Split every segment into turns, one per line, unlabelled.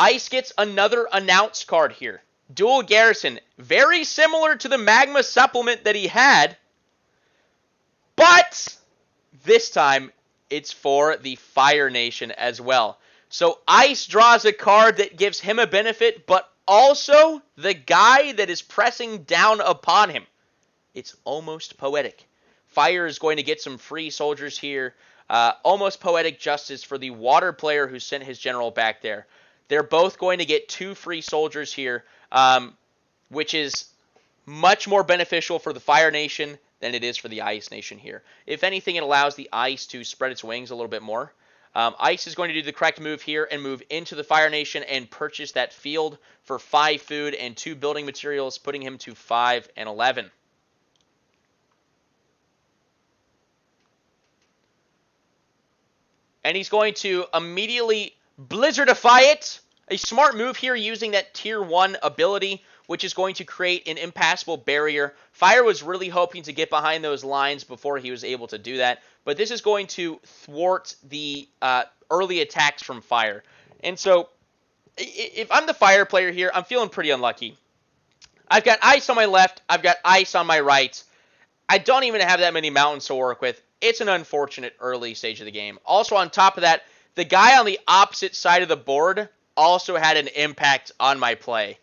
Ice gets another announced card here. Dual Garrison. Very similar to the Magma supplement that he had. But this time, it's for the Fire Nation as well. So Ice draws a card that gives him a benefit, but also the guy that is pressing down upon him. It's almost poetic. Fire is going to get some free soldiers here. Almost poetic justice for the water player who sent his general back there. They're both going to get 2 free soldiers here, which is much more beneficial for the Fire Nation than it is for the Ice Nation here. If anything, it allows the Ice to spread its wings a little bit more. Ice is going to do the correct move here and move into the Fire Nation and purchase that field for 5 food and 2 building materials, putting him to 5 and 11. And he's going to immediately Blizzardify it. A smart move here using that tier 1 ability, which is going to create an impassable barrier. Fire was really hoping to get behind those lines before he was able to do that, but this is going to thwart the early attacks from Fire. And so, if I'm the Fire player here, I'm feeling pretty unlucky. I've got Ice on my left, I've got Ice on my right. I don't even have that many mountains to work with. It's an unfortunate early stage of the game. Also, on top of that, the guy on the opposite side of the board also had an impact on my play,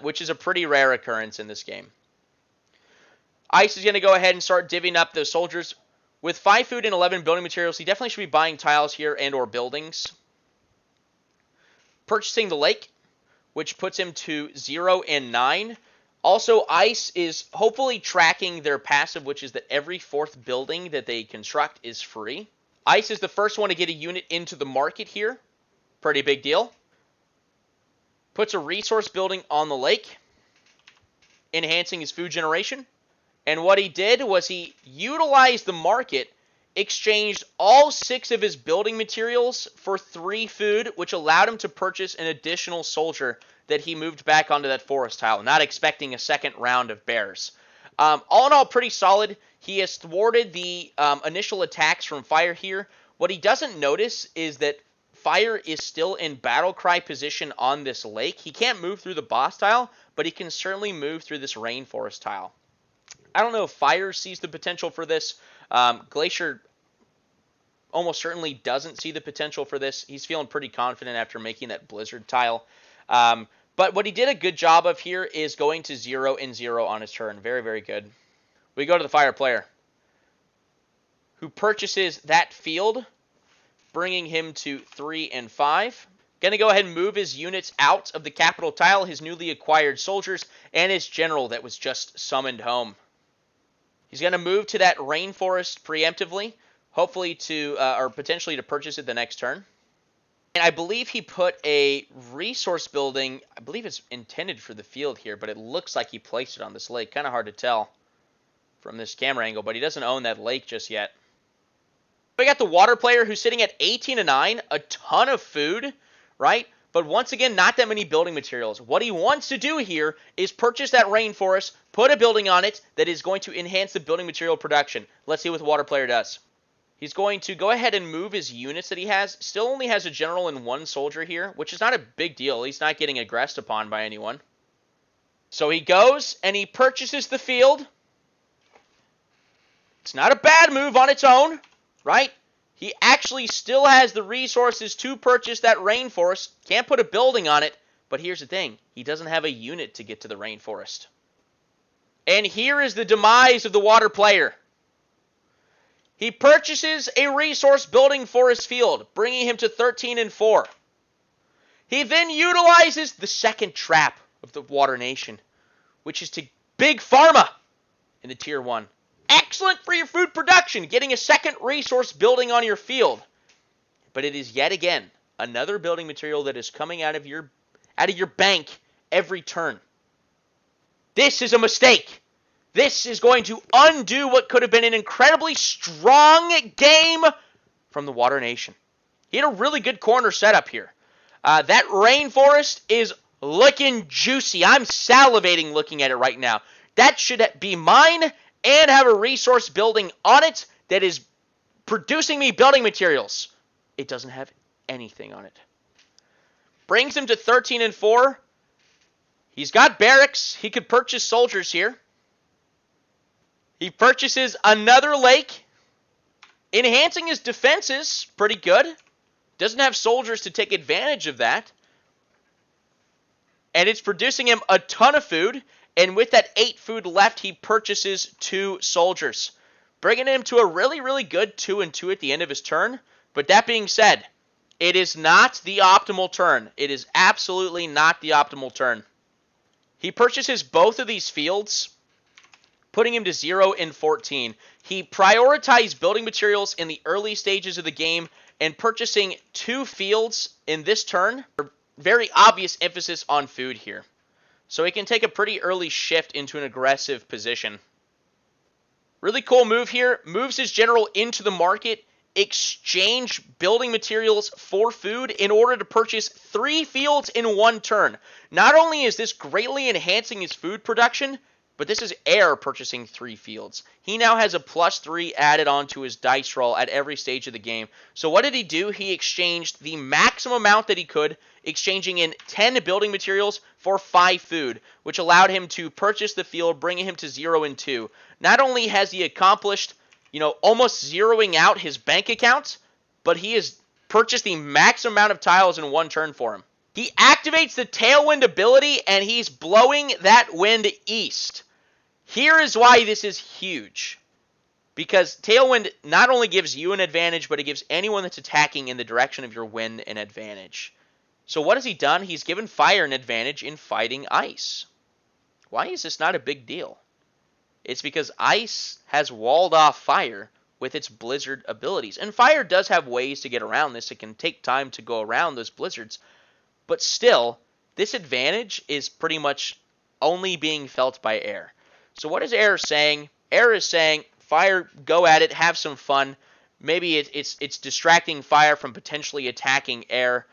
which is a pretty rare occurrence in this game. Ice is going to go ahead and start divvying up those soldiers. With 5 food and 11 building materials, he definitely should be buying tiles here and or buildings. Purchasing the lake, which puts him to 0 and 9. Also, Ice is hopefully tracking their passive, which is that every 4th building that they construct is free. Ice is the first one to get a unit into the market here. Pretty big deal. Puts a resource building on the lake, enhancing his food generation. And what he did was he utilized the market, exchanged all 6 of his building materials for 3 food, which allowed him to purchase an additional soldier that he moved back onto that forest tile, not expecting a second round of bears. All in all, pretty solid. He has thwarted the initial attacks from Fire here. What he doesn't notice is that Fire is still in battle cry position on this lake. He can't move through the boss tile, but he can certainly move through this rainforest tile. I don't know if Fire sees the potential for this. Glacier almost certainly doesn't see the potential for this. He's feeling pretty confident after making that blizzard tile. But what he did a good job of here is going to 0 and 0 on his turn. Very, very good. We go to the Fire player, who purchases that field, bringing him to 3 and 5. Going to go ahead and move his units out of the capital tile, his newly acquired soldiers, and his general that was just summoned home. He's going to move to that rainforest preemptively, hopefully to, or potentially to purchase it the next turn. And I believe he put a resource building, I believe it's intended for the field here, but it looks like he placed it on this lake. Kind of hard to tell from this camera angle, but he doesn't own that lake just yet. We got the water player who's sitting at 18 and 9, a ton of food, right? But once again, not that many building materials. What he wants to do here is purchase that rainforest, put a building on it that is going to enhance the building material production. Let's see what the water player does. He's going to go ahead and move his units that he has. Still only has a general and 1 soldier here, which is not a big deal. He's not getting aggressed upon by anyone. So he goes and he purchases the field. It's not a bad move on its own, right? He actually still has the resources to purchase that rainforest. Can't put a building on it, but here's the thing. He doesn't have a unit to get to the rainforest. And here is the demise of the water player. He purchases a resource building for his field, bringing him to 13 and 4. He then utilizes the second trap of the Water Nation, which is to Big Pharma in the Tier 1. Excellent for your food production, getting a second resource building on your field. But it is yet again another building material that is coming out of your bank every turn. This is a mistake. This is going to undo what could have been an incredibly strong game from the Water Nation. He had a really good corner setup here. That rainforest is looking juicy. I'm salivating looking at it right now. That should be mine and have a resource building on it that is producing me building materials. It doesn't have anything on it. Brings him to 13 and 4. He's got barracks. He could purchase soldiers here. He purchases another lake. Enhancing his defenses. Pretty good. Doesn't have soldiers to take advantage of that. And it's producing him a ton of food. And with that 8 food left, he purchases 2 soldiers. Bringing him to a really, really good 2 and 2 at the end of his turn. But that being said, it is not the optimal turn. It is absolutely not the optimal turn. He purchases both of these fields, putting him to 0 and 14. He prioritized building materials in the early stages of the game and purchasing 2 fields in this turn. Very obvious emphasis on food here. So he can take a pretty early shift into an aggressive position. Really cool move here. Moves his general into the market, exchange building materials for food in order to purchase 3 fields in 1 turn. Not only is this greatly enhancing his food production, but this is air purchasing 3 fields. He now has a +3 added onto his dice roll at every stage of the game. So what did he do? He exchanged the maximum amount that he could, exchanging in 10 building materials for 5 food, which allowed him to purchase the field, bringing him to 0 and 2. Not only has he accomplished, almost zeroing out his bank account, but he has purchased the maximum amount of tiles in 1 turn for him. He activates the Tailwind ability, and he's blowing that wind east. Here is why this is huge. Because Tailwind not only gives you an advantage, but it gives anyone that's attacking in the direction of your wind an advantage. So what has he done? He's given fire an advantage in fighting ice. Why is this not a big deal? It's because ice has walled off fire with its blizzard abilities. And fire does have ways to get around this. It can take time to go around those blizzards. But still, this advantage is pretty much only being felt by air. So what is air saying? Air is saying, fire, go at it, have some fun. Maybe it's distracting fire from potentially attacking air.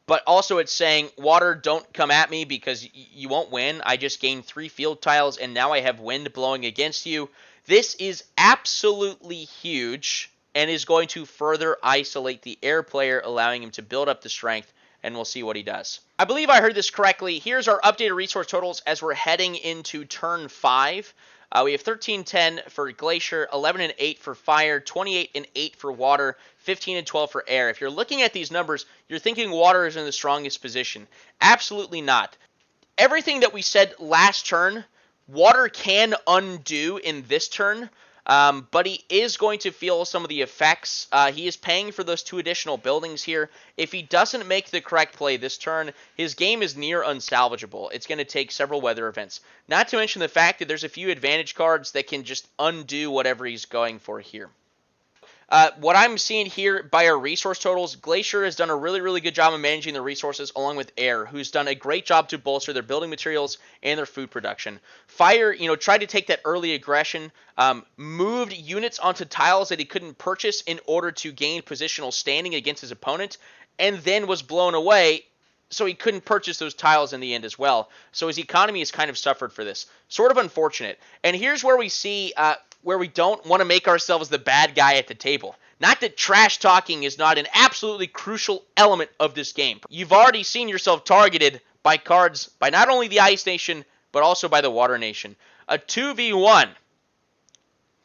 But also it's saying, water, don't come at me because you won't win. I just gained 3 field tiles and now I have wind blowing against you. This is absolutely huge and is going to further isolate the air player, allowing him to build up the strength, and we'll see what he does. I believe I heard this correctly. Here's our updated resource totals as we're heading into turn 5. We have 13-10 for Glacier, 11 and 8 for Fire, 28 and 8 for Water, 15 and 12 for Air. If you're looking at these numbers, you're thinking Water is in the strongest position. Absolutely not. Everything that we said last turn, Water can undo in this turn, but he is going to feel some of the effects. He is paying for those 2 additional buildings here. If he doesn't make the correct play this turn, his game is near unsalvageable. It's going to take several weather events. Not to mention the fact that there's a few advantage cards that can just undo whatever he's going for here. What I'm seeing here by our resource totals, Glacier has done a really, really good job of managing the resources along with Air, who's done a great job to bolster their building materials and their food production. Fire, tried to take that early aggression, moved units onto tiles that he couldn't purchase in order to gain positional standing against his opponent, and then was blown away, so he couldn't purchase those tiles in the end as well. So his economy has kind of suffered for this. Sort of unfortunate. And here's where we see where we don't want to make ourselves the bad guy at the table. Not that trash talking is not an absolutely crucial element of this game. You've already seen yourself targeted by cards by not only the Ice Nation, but also by the Water Nation. A 2v1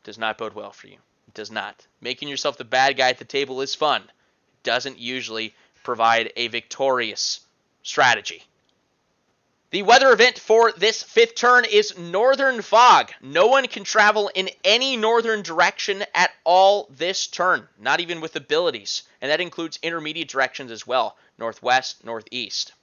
does not bode well for you. It does not. Making yourself the bad guy at the table is fun. It doesn't usually provide a victorious strategy. The weather event for this 5th turn is Northern Fog. No one can travel in any northern direction at all this turn, not even with abilities. And that includes intermediate directions as well, northwest, northeast.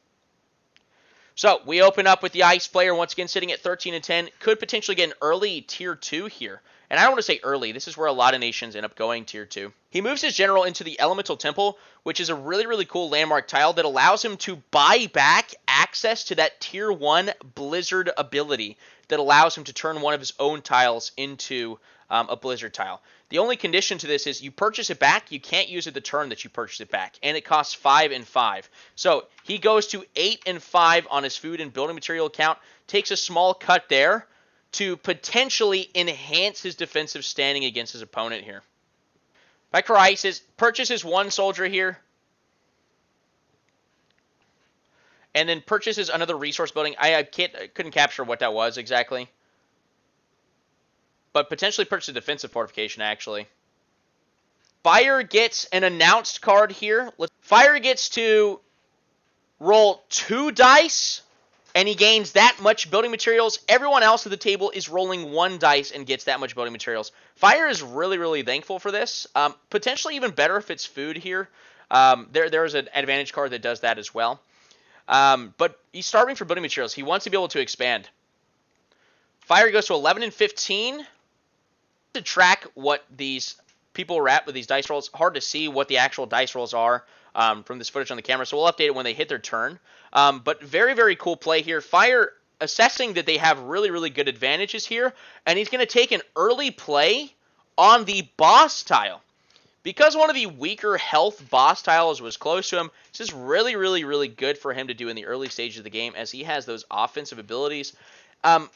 So we open up with the Ice player, once again sitting at 13 and 10. Could potentially get an early tier 2 here. And I don't want to say early. This is where a lot of nations end up going tier 2. He moves his general into the Elemental Temple, which is a really, really cool landmark tile that allows him to buy back access to that tier 1 Blizzard ability that allows him to turn one of his own tiles into a Blizzard tile. The only condition to this is you purchase it back, you can't use it the turn that you purchase it back, and it costs 5 and 5. So he goes to 8 and 5 on his food and building material account, takes a small cut there to potentially enhance his defensive standing against his opponent here. By Crisis, purchases 1 soldier here. and then purchases another resource building. I couldn't capture what that was exactly, but potentially purchase a defensive fortification, actually. Fire gets an announced card here. Fire gets to roll 2 dice, and he gains that much building materials. Everyone else at the table is rolling 1 dice and gets that much building materials. Fire is really, really thankful for this. Potentially even better if it's food here. There is an advantage card that does that as well. But he's starving for building materials. He wants to be able to expand. Fire goes to 11 and 15. To track what these people are at with these dice rolls, hard to see what the actual dice rolls are from this footage on the camera, so we'll update it when they hit their turn. But very, very cool play here. Fire assessing that they have really, really good advantages here, and he's going to take an early play on the boss tile. Because one of the weaker health boss tiles was close to him, this is really, really, really good for him to do in the early stages of the game, as he has those offensive abilities.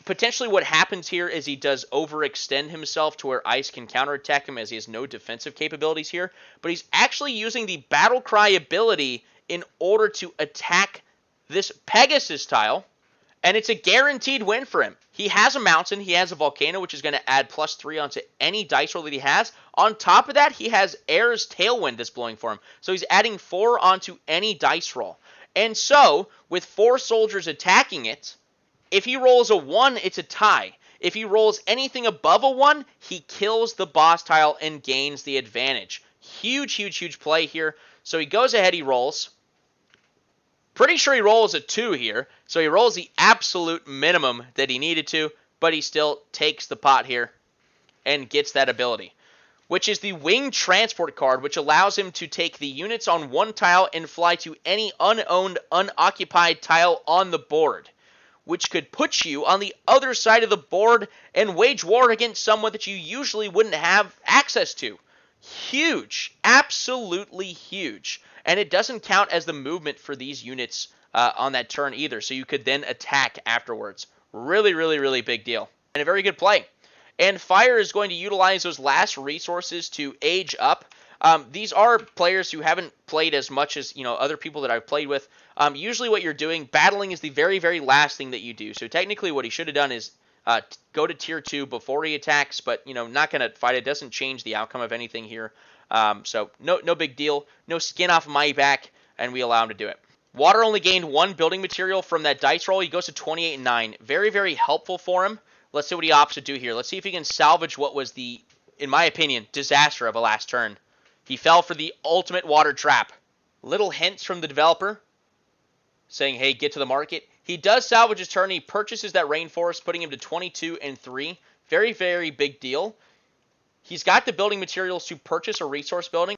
Potentially what happens here is he does overextend himself to where Ice can counterattack him, as he has no defensive capabilities here. But he's actually using the Battle Cry ability in order to attack this Pegasus tile, and it's a guaranteed win for him. He has a mountain, he has a volcano, which is going to add +3 onto any dice roll that he has. On top of that, he has Air's Tailwind that's blowing for him. So he's adding 4 onto any dice roll. And so, with 4 soldiers attacking it, if he rolls a 1, it's a tie. If he rolls anything above a 1, he kills the boss tile and gains the advantage. Huge, huge, huge play here. So he goes ahead, he rolls. Pretty sure he rolls a 2 here. So he rolls the absolute minimum that he needed to, but he still takes the pot here and gets that ability, which is the Wing Transport card, which allows him to take the units on one tile and fly to any unowned, unoccupied tile on the board, which could put you on the other side of the board and wage war against someone that you usually wouldn't have access to. Huge. Absolutely huge. And it doesn't count as the movement for these units on that turn either, so you could then attack afterwards. Really, really, really big deal. And a very good play. And Fire is going to utilize those last resources to age up. These are players who haven't played as much as other people that I've played with. Usually what you're doing, battling is the very, very last thing that you do. So technically what he should have done is go to tier 2 before he attacks, but not going to fight. It doesn't change the outcome of anything here. So no big deal. No skin off my back, and we allow him to do it. Water only gained 1 building material from that dice roll. He goes to 28 and 9. Very, very helpful for him. Let's see what he opts to do here. Let's see if he can salvage what was the, in my opinion, disaster of a last turn. He fell for the ultimate water trap. Little hints from the developer saying, hey, get to the market. He does salvage his turn. He purchases that rainforest, putting him to 22 and 3. Very, very big deal. He's got the building materials to purchase a resource building.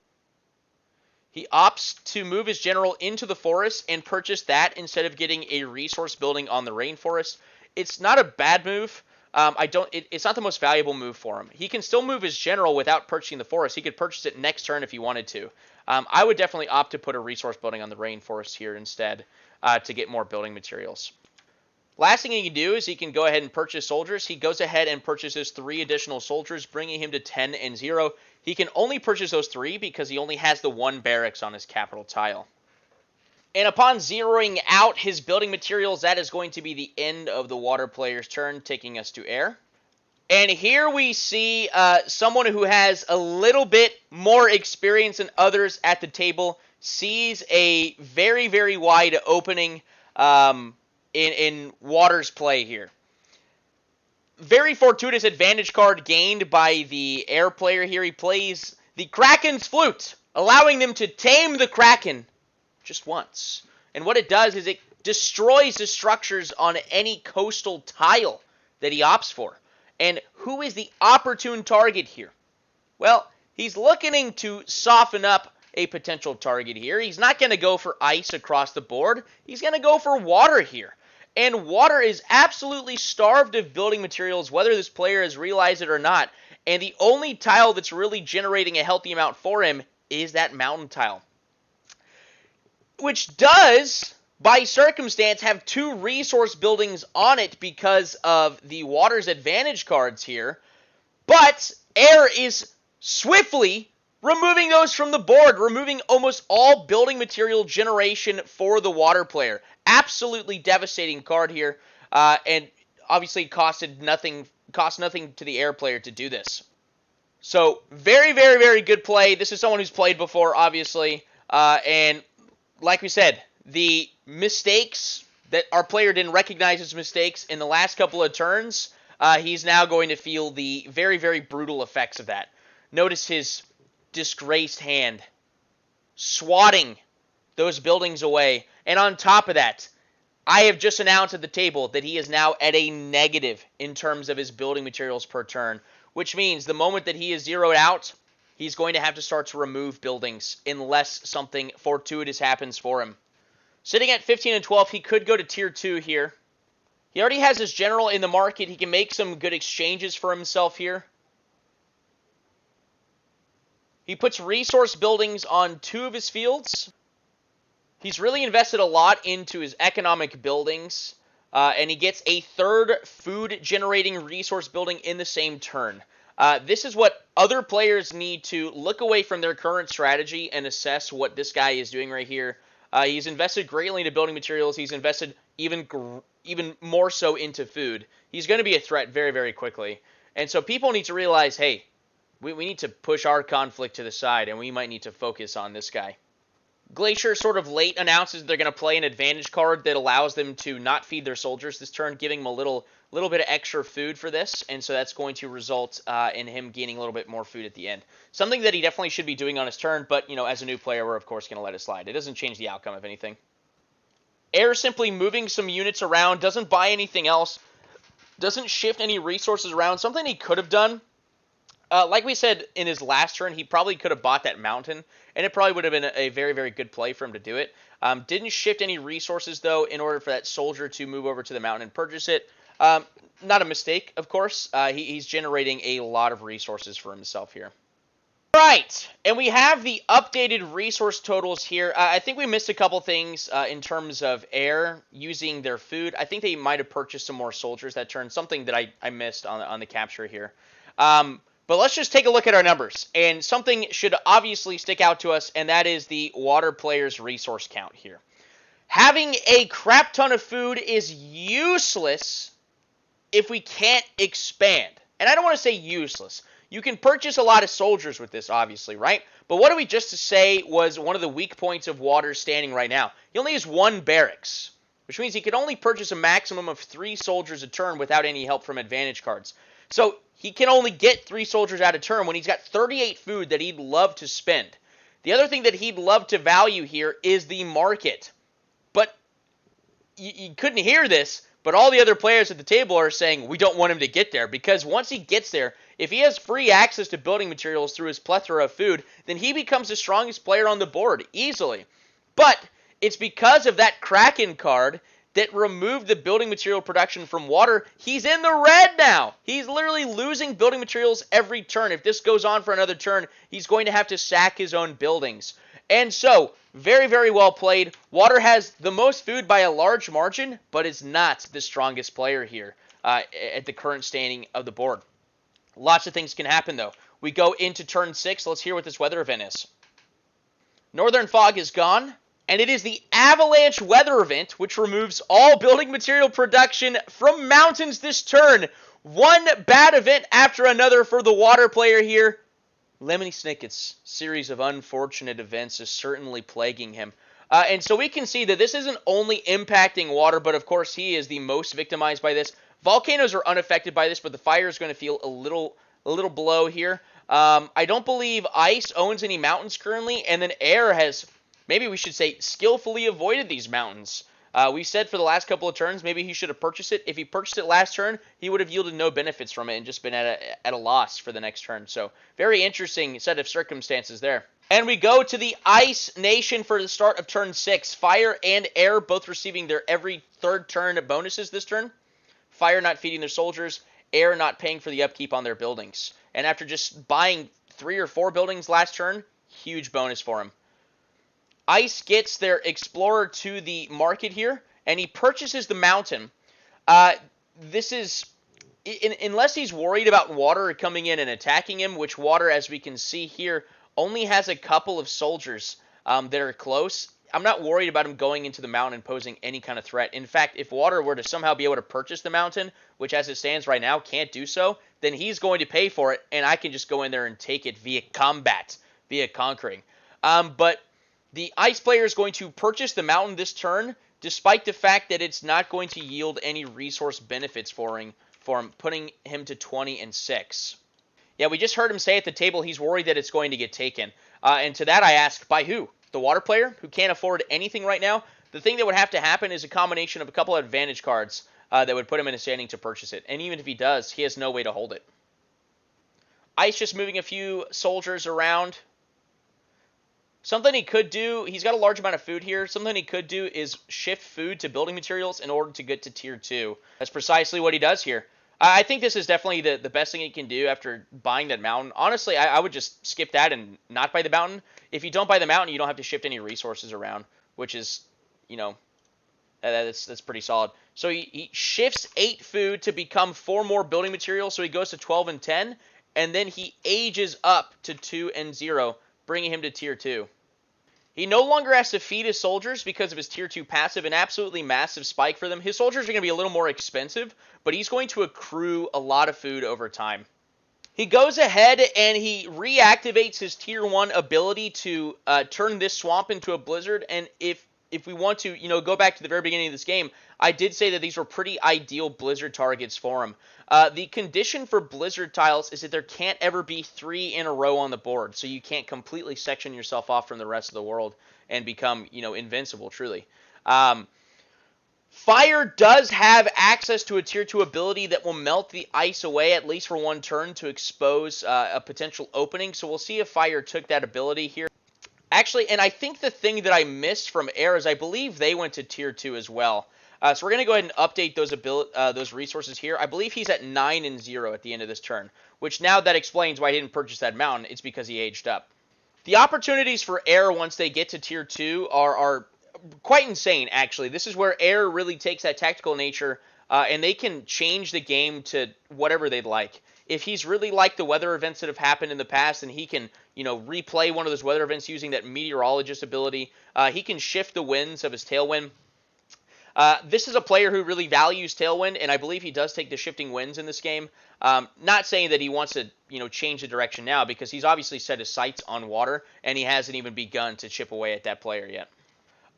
He opts to move his general into the forest and purchase that instead of getting a resource building on the rainforest. It's not a bad move. It's not the most valuable move for him. He can still move his general without purchasing the forest. He could purchase it next turn if he wanted to. I would definitely opt to put a resource building on the rainforest here instead to get more building materials. Last thing he can do is he can go ahead and purchase soldiers. He goes ahead and purchases 3 additional soldiers, bringing him to 10 and 0. He can only purchase those 3 because he only has the 1 barracks on his capital tile. And upon zeroing out his building materials, that is going to be the end of the water player's turn, taking us to air. And here we see someone who has a little bit more experience than others at the table, sees a very, very wide opening in water's play here. Very fortuitous advantage card gained by the air player here. He plays the Kraken's Flute, allowing them to tame the Kraken just once. And what it does is it destroys the structures on any coastal tile that he opts for. And who is the opportune target here? Well, he's looking to soften up a potential target here. He's not going to go for ice across the board. He's going to go for water here. And water is absolutely starved of building materials, whether this player has realized it or not. And the only tile that's really generating a healthy amount for him is that mountain tile, which does, by circumstance, have 2 resource buildings on it because of the water's advantage cards here. But air is swiftly removing those from the board, removing almost all building material generation for the water player. Absolutely devastating card here, and obviously cost nothing to the air player to do this. So very, very, very good play. This is someone who's played before, obviously, and like we said, the mistakes that our player didn't recognize as mistakes in the last couple of turns, he's now going to feel the very, very brutal effects of that. Notice his disgraced hand swatting those buildings away. And on top of that, I have just announced at the table that he is now at a negative in terms of his building materials per turn, which means the moment that he is zeroed out, he's going to have to start to remove buildings unless something fortuitous happens for him. Sitting at 15 and 12, he could go to tier 2 here. He already has his general in the market. He can make some good exchanges for himself here. He puts resource buildings on 2 of his fields. He's really invested a lot into his economic buildings, and he gets a 3rd food-generating resource building in the same turn. This is what other players need to look away from their current strategy and assess what this guy is doing right here. He's invested greatly into building materials. He's invested even more so into food. He's going to be a threat very, very quickly. And so people need to realize, hey, we need to push our conflict to the side, and we might need to focus on this guy. Glacier sort of late announces they're going to play an advantage card that allows them to not feed their soldiers this turn, giving them a little bit of extra food for this, and so that's going to result in him gaining a little bit more food at the end. Something that he definitely should be doing on his turn, but, as a new player, we're of course going to let it slide. It doesn't change the outcome of anything. Air simply moving some units around, doesn't buy anything else, doesn't shift any resources around, something he could have done. Like we said in his last turn, he probably could have bought that mountain, and it probably would have been a very, very good play for him to do it. Didn't shift any resources, though, in order for that soldier to move over to the mountain and purchase it. Not a mistake, of course. He's generating a lot of resources for himself here. Right, and we have the updated resource totals here. I think we missed a couple things in terms of air using their food. I think they might have purchased some more soldiers that turn, something that I missed on the capture here. But let's just take a look at our numbers, and something should obviously stick out to us, and that is the water player's resource count here. Having a crap ton of food is useless if we can't expand. And I don't want to say useless. You can purchase a lot of soldiers with this, obviously, right? But what do we just say was one of the weak points of Water standing right now? He only has 1 barracks, which means he can only purchase a maximum of 3 soldiers a turn without any help from advantage cards. So he can only get 3 soldiers at a turn when he's got 38 food that he'd love to spend. The other thing that he'd love to value here is the market. But you couldn't hear this, but all the other players at the table are saying we don't want him to get there, because once he gets there, if he has free access to building materials through his plethora of food, then he becomes the strongest player on the board easily. But it's because of that Kraken card that removed the building material production from Water. He's in the red now. He's literally losing building materials every turn. If this goes on for another turn, he's going to have to sack his own buildings. And so, very, very well played. Water has the most food by a large margin, but is not the strongest player here at the current standing of the board. Lots of things can happen, though. We go into turn 6. Let's hear what this weather event is. Northern Fog is gone. And it is the Avalanche weather event, which removes all building material production from mountains this turn. One bad event after another for the Water player here. Lemony Snicket's series of unfortunate events is certainly plaguing him. And so we can see that this isn't only impacting Water, but of course he is the most victimized by this. Volcanoes are unaffected by this, but the fire is going to feel a little blow here. I don't believe Ice owns any mountains currently, and then Air has, maybe we should say, skillfully avoided these mountains. We said for the last couple of turns, maybe he should have purchased it. If he purchased it last turn, he would have yielded no benefits from it and just been at a loss for the next turn. So, very interesting set of circumstances there. And we go to the Ice Nation for the start of turn 6. Fire and Air both receiving their every 3rd turn bonuses this turn. Fire not feeding their soldiers. Air not paying for the upkeep on their buildings. And after just buying 3 or 4 buildings last turn, huge bonus for him. Ice gets their Explorer to the market here, and he purchases the mountain. This is, unless he's worried about Water coming in and attacking him, which Water, as we can see here, only has a couple of soldiers that are close. I'm not worried about him going into the mountain and posing any kind of threat. In fact, if water were to somehow be able to purchase the mountain, which as it stands right now can't do so, then he's going to pay for it, and I can just go in there and take it via combat, via conquering. But the ice player is going to purchase the mountain this turn, despite the fact that it's not going to yield any resource benefits for him, putting him to 20 and 6. Yeah, we just heard him say at the table he's worried that it's going to get taken. And to that I ask, by who? The water player, who can't afford anything right now? The thing that would have to happen is a combination of a couple of advantage cards that would put him in a standing to purchase it. And even if he does, he has no way to hold it. Ice just moving a few soldiers around. Something he could do, he's got a large amount of food here. Something he could do is shift food to building materials in order to get to tier 2. That's precisely what he does here. I think this is definitely the best thing he can do after buying that mountain. Honestly, I would just skip that and not buy the mountain. If you don't buy the mountain, you don't have to shift any resources around, which is, you know, that's pretty solid. So he shifts 8 food to become 4 more building materials, so he goes to 12 and 10, and then he ages up to 2 and 0, bringing him to tier 2. He no longer has to feed his soldiers because of his tier 2 passive, an absolutely massive spike for them. His soldiers are going to be a little more expensive, but he's going to accrue a lot of food over time. He goes ahead and he reactivates his tier 1 ability to turn this swamp into a blizzard, and if we want to, you know, go back to the very beginning of this game, I did say that these were pretty ideal blizzard targets for him. The condition for blizzard tiles is that there can't ever be 3 in a row on the board, so you can't completely section yourself off from the rest of the world and become, you know, invincible, truly. Fire does have access to a tier 2 ability that will melt the ice away, at least for 1 turn, to expose a potential opening, so we'll see if Fire took that ability here. Actually, and I think the thing that I missed from Air is I believe they went to tier 2 as well. So we're going to go ahead and update those resources here. I believe he's at 9 and 0 at the end of this turn, which now that explains why he didn't purchase that mountain. It's because he aged up. The opportunities for Air once they get to tier 2 are quite insane, actually. This is where Air really takes that tactical nature, and they can change the game to whatever they'd like. If he's really like the weather events that have happened in the past, and he can, you know, replay one of those weather events using that meteorologist ability, he can shift the winds of his tailwind. This is a player who really values tailwind, and I believe he does take the shifting winds in this game. Not saying that he wants to, you know, change the direction now, because he's obviously set his sights on water, and he hasn't even begun to chip away at that player yet.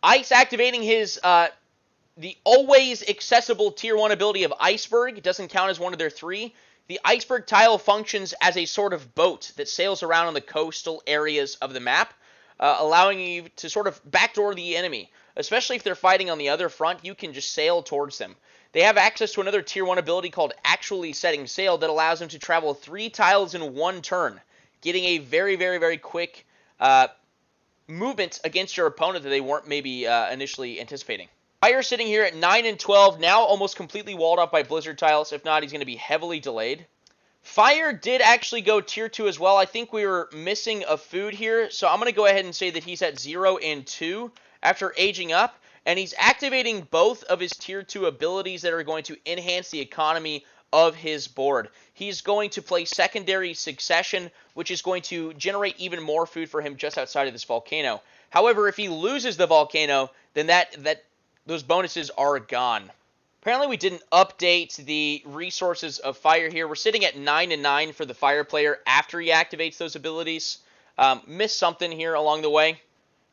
Ice activating his the always accessible tier 1 ability of Iceberg. It doesn't count as one of their 3. The Iceberg tile functions as a sort of boat that sails around on the coastal areas of the map, allowing you to sort of backdoor the enemy. Especially if they're fighting on the other front, you can just sail towards them. They have access to another tier 1 ability called Actually Setting Sail that allows them to travel 3 tiles in 1 turn, getting a very, very, very quick movement against your opponent that they weren't maybe initially anticipating. Fire sitting here at 9 and 12, now almost completely walled off by blizzard tiles. If not, he's going to be heavily delayed. Fire did actually go tier 2 as well. I think we were missing a food here, so I'm going to go ahead and say that he's at 0 and 2 after aging up, and he's activating both of his tier 2 abilities that are going to enhance the economy of his board. He's going to play Secondary Succession, which is going to generate even more food for him just outside of this volcano. However, if he loses the volcano, then those bonuses are gone. Apparently we didn't update the resources of Fire here. We're sitting at 9 and 9 for the Fire player after he activates those abilities. Missed something here along the way.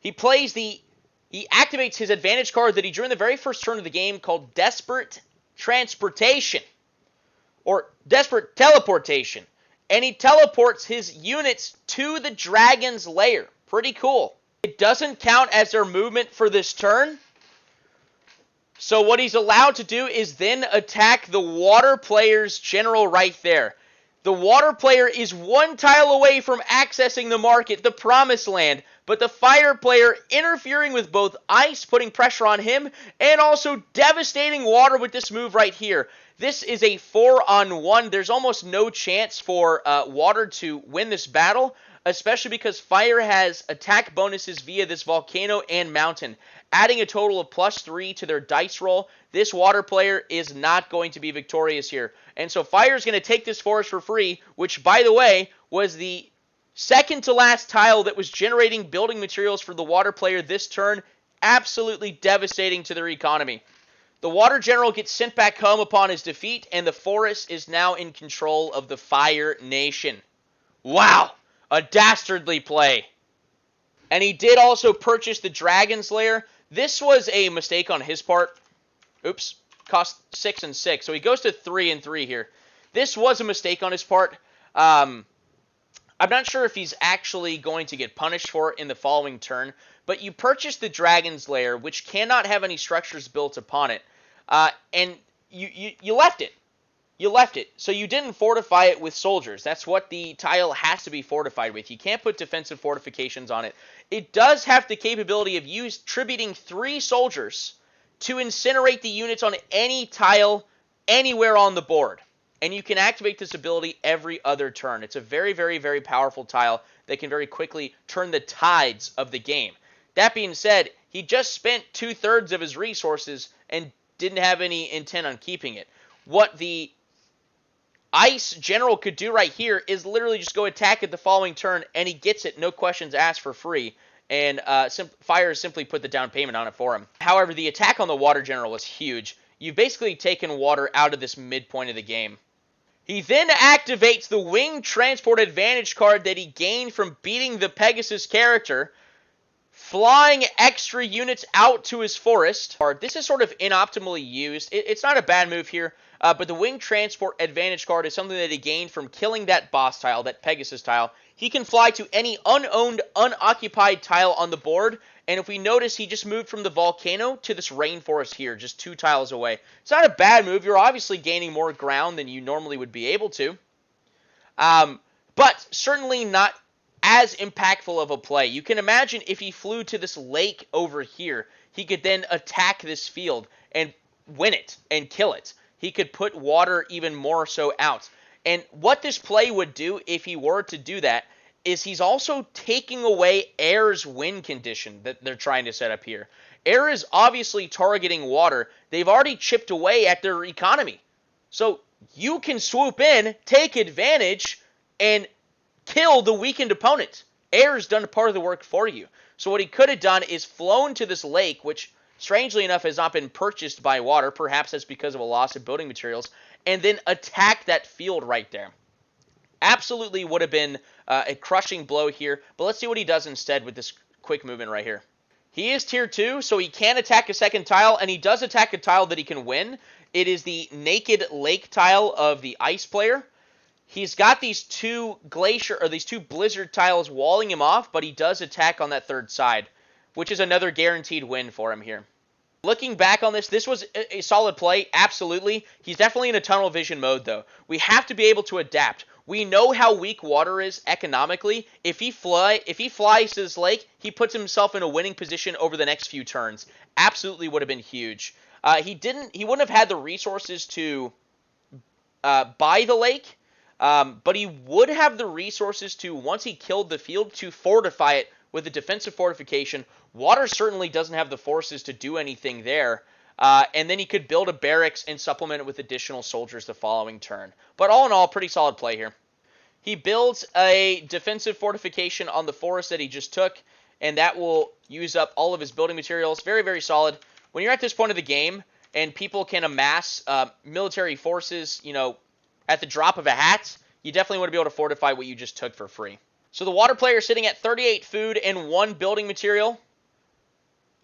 He activates his advantage card that he drew in the very first turn of the game called Desperate Transportation, or Desperate Teleportation. And he teleports his units to the dragon's lair. Pretty cool. It doesn't count as their movement for this turn. So what he's allowed to do is then attack the water player's general right there. The water player is 1 tile away from accessing the market, the promised land, but the fire player interfering with both ice, putting pressure on him, and also devastating water with this move right here. This is a 4-on-1. There's almost no chance for water to win this battle, especially because fire has attack bonuses via this volcano and mountain, adding a total of +3 to their dice roll. This water player is not going to be victorious here. And so fire is going to take this forest for free, which, by the way, was the second to last tile that was generating building materials for the water player this turn absolutely devastating to their economy. The Water General gets sent back home upon his defeat, and the forest is now in control of the Fire Nation. Wow! A dastardly play. And he did also purchase the Dragon's Lair. This was a mistake on his part. Oops. Cost 6 and 6. So he goes to 3 and 3 here. This was a mistake on his part. I'm not sure if he's actually going to get punished for it in the following turn, but you purchase the Dragon's Lair, which cannot have any structures built upon it, and you left it. You left it. So you didn't fortify it with soldiers. That's what the tile has to be fortified with. You can't put defensive fortifications on it. It does have the capability of you tributing 3 soldiers to incinerate the units on any tile anywhere on the board. And you can activate this ability every other turn. It's a very, very, very powerful tile that can very quickly turn the tides of the game. That being said, he just spent 2/3 of his resources and didn't have any intent on keeping it. What the Ice General could do right here is literally just go attack it the following turn, and he gets it, no questions asked, for free. And Fire simply put the down payment on it for him. However, the attack on the Water General was huge. You've basically taken water out of this midpoint of the game. He then activates the Wing Transport Advantage card that he gained from beating the Pegasus character, flying extra units out to his forest. This is sort of inoptimally used. It's not a bad move here, but the Wing Transport Advantage card is something that he gained from killing that boss tile, that Pegasus tile. He can fly to any unowned, unoccupied tile on the board, and if we notice, he just moved from the volcano to this rainforest here, just 2 tiles away. It's not a bad move. You're obviously gaining more ground than you normally would be able to, but certainly not as impactful of a play. You can imagine if he flew to this lake over here, he could then attack this field and win it and kill it. He could put water even more so out. And what this play would do, if he were to do that, is he's also taking away air's win condition that they're trying to set up here. Air is obviously targeting water. They've already chipped away at their economy. So you can swoop in, take advantage, and kill the weakened opponent. Air's done part of the work for you. So what he could have done is flown to this lake, which strangely enough has not been purchased by water. Perhaps that's because of a loss of building materials. And then attack that field right there. Absolutely would have been a crushing blow here. But let's see what he does instead with this quick movement right here. He is tier 2, so he can attack a second tile, and he does attack a tile that he can win. It is the Naked Lake tile of the Ice player. He's got these 2 Glacier, or these 2 Blizzard tiles walling him off, but he does attack on that third side, which is another guaranteed win for him here. Looking back on this, this was a solid play, absolutely. He's definitely in a tunnel vision mode, though. We have to be able to adapt. We know how weak water is economically. If he flies to this lake, he puts himself in a winning position over the next few turns. Absolutely would have been huge. He wouldn't have had the resources to buy the lake, but he would have the resources to, once he killed the field, to fortify it with a defensive fortification. Water certainly doesn't have the forces to do anything there. And then he could build a barracks and supplement it with additional soldiers the following turn. But all in all, pretty solid play here. He builds a defensive fortification on the forest that he just took, and that will use up all of his building materials. Very, very solid. When you're at this point of the game, and people can amass military forces, at the drop of a hat, you definitely want to be able to fortify what you just took for free. So the water player is sitting at 38 food and 1 building material.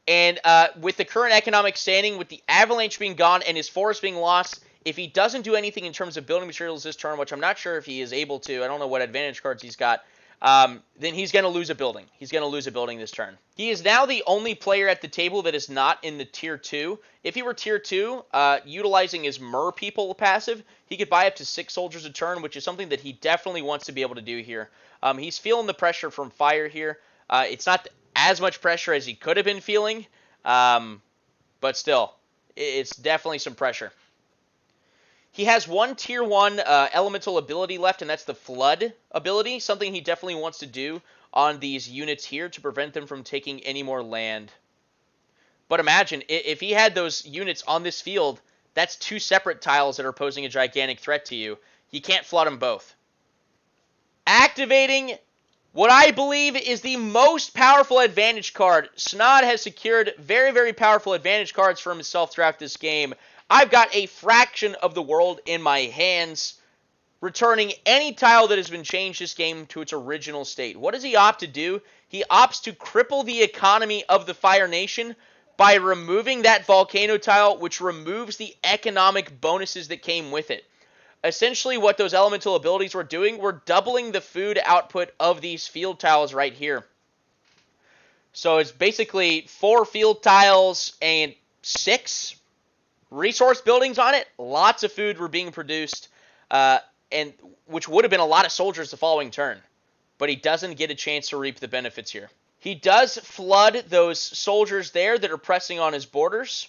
And with the current economic standing, with the avalanche being gone and his forest being lost, if he doesn't do anything in terms of building materials this turn, which I'm not sure if he is able to, I don't know what advantage cards he's got, then he's going to lose a building. He's going to lose a building this turn. He is now the only player at the table that is not in the tier 2. If he were tier 2, utilizing his Mer People passive, he could buy up to 6 soldiers a turn, which is something that he definitely wants to be able to do here. He's feeling the pressure from fire here. It's not as much pressure as he could have been feeling, but still, it's definitely some pressure. He has 1 tier 1 elemental ability left, and that's the Flood ability, something he definitely wants to do on these units here to prevent them from taking any more land. But imagine, if he had those units on this field, that's 2 separate tiles that are posing a gigantic threat to you. You can't flood them both. Activating What I believe is the most powerful advantage card. Snod has secured very, very powerful advantage cards for himself throughout this game. I've got a fraction of the world in my hands, returning any tile that has been changed this game to its original state. What does he opt to do? He opts to cripple the economy of the Fire Nation by removing that volcano tile, which removes the economic bonuses that came with it. Essentially, what those elemental abilities were doing were doubling the food output of these field tiles right here. So it's basically 4 field tiles and 6 resource buildings on it. Lots of food were being produced, and which would have been a lot of soldiers the following turn. But he doesn't get a chance to reap the benefits here. He does flood those soldiers there that are pressing on his borders,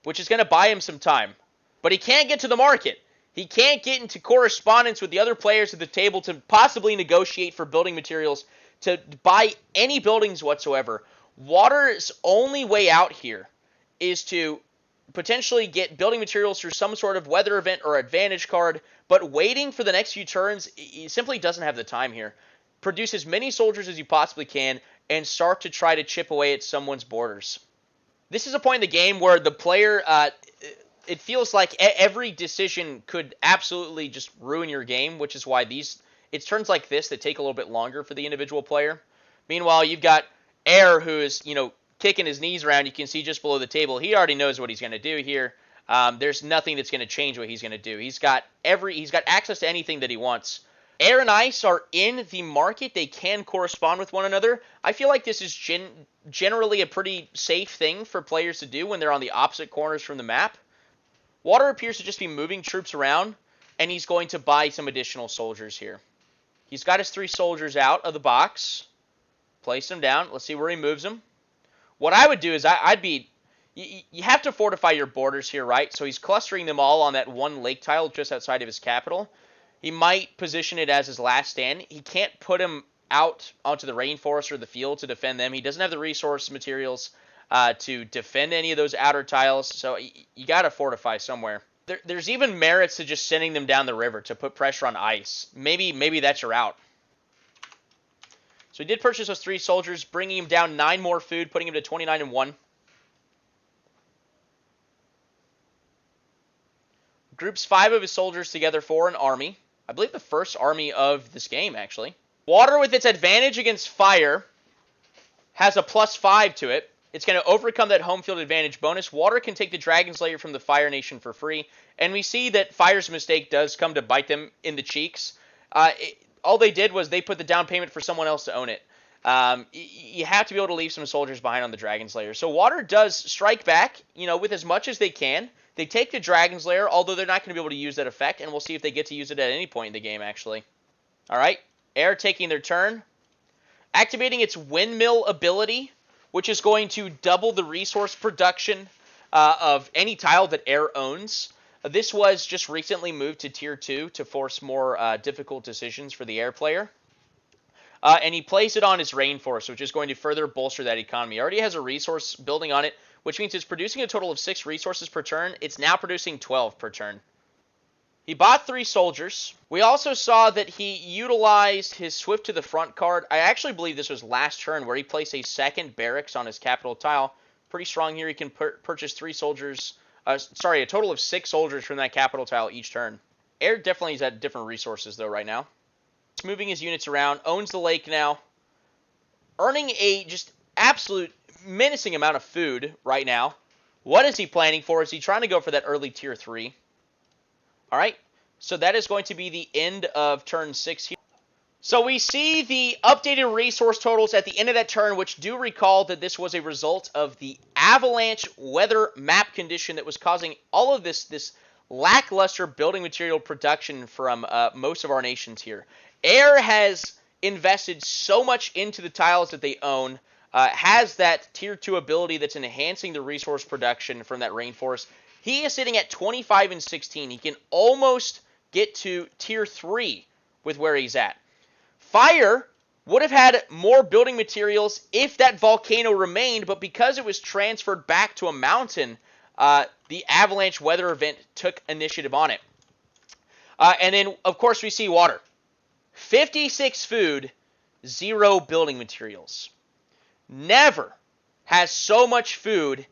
which is going to buy him some time. But he can't get to the market. He can't get into correspondence with the other players at the table to possibly negotiate for building materials to buy any buildings whatsoever. Water's only way out here is to potentially get building materials through some sort of weather event or advantage card, but waiting for the next few turns, he simply doesn't have the time here. Produce as many soldiers as you possibly can and start to try to chip away at someone's borders. This is a point in the game where the player, it feels like every decision could absolutely just ruin your game, which is why it's turns like this that take a little bit longer for the individual player. Meanwhile, you've got Air, who is, kicking his knees around. You can see just below the table. He already knows what he's going to do here. There's nothing that's going to change what he's going to do. He's got access to anything that he wants. Air and Ice are in the market. They can correspond with one another. I feel like this is generally a pretty safe thing for players to do when they're on the opposite corners from the map. Water appears to just be moving troops around, and he's going to buy some additional soldiers here. He's got his 3 soldiers out of the box. Place them down. Let's see where he moves them. What I would do is you have to fortify your borders here, right? So he's clustering them all on that one lake tile just outside of his capital. He might position it as his last stand. He can't put him out onto the rainforest or the field to defend them. He doesn't have the resource materials to defend any of those outer tiles, so you got to fortify somewhere. There's even merits to just sending them down the river to put pressure on Ice. Maybe that's your route. So he did purchase those 3 soldiers, bringing him down 9 more food, putting him to 29 and 1. Groups 5 of his soldiers together for an army. I believe the first army of this game, actually. Water, with its advantage against fire, has a +5 to it. It's going to overcome that home field advantage bonus. Water can take the Dragon's Lair from the Fire Nation for free. And we see that Fire's mistake does come to bite them in the cheeks. All they did was they put the down payment for someone else to own it. You have to be able to leave some soldiers behind on the Dragon's Lair. So Water does strike back, with as much as they can. They take the Dragon's Lair, although they're not going to be able to use that effect, and we'll see if they get to use it at any point in the game, actually. All right, Air taking their turn. Activating its Windmill ability, which is going to double the resource production of any tile that Air owns. This was just recently moved to Tier 2 to force more difficult decisions for the Air player. And he plays it on his Rainforest, which is going to further bolster that economy. He already has a resource building on it, which means it's producing a total of 6 resources per turn. It's now producing 12 per turn. He bought 3 soldiers. We also saw that he utilized his Swift to the Front card. I actually believe this was last turn, where he placed a second barracks on his capital tile. Pretty strong here. He can purchase 3 soldiers. A total of 6 soldiers from that capital tile each turn. Air definitely is at different resources, though, right now. He's moving his units around. Owns the lake now. Earning a just absolute menacing amount of food right now. What is he planning for? Is he trying to go for that early Tier 3? All right. So that is going to be the end of turn 6 here. So we see the updated resource totals at the end of that turn, which do recall that this was a result of the avalanche weather map condition that was causing all of this lackluster building material production from most of our nations here. Air has invested so much into the tiles that they own, has that Tier 2 ability that's enhancing the resource production from that rainforest. He is sitting at 25 and 16. He can almost get to Tier 3 with where he's at. Fire would have had more building materials if that volcano remained, but because it was transferred back to a mountain, the avalanche weather event took initiative on it. And then, of course, we see Water. 56 food, 0 building materials. Never has so much food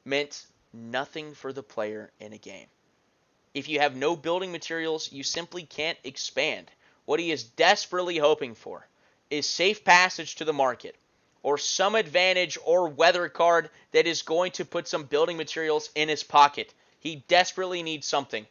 meant nothing for the player in a game. If you have no building materials, you simply can't expand. What he is desperately hoping for is safe passage to the market, or some advantage or weather card that is going to put some building materials in his pocket. He desperately needs something.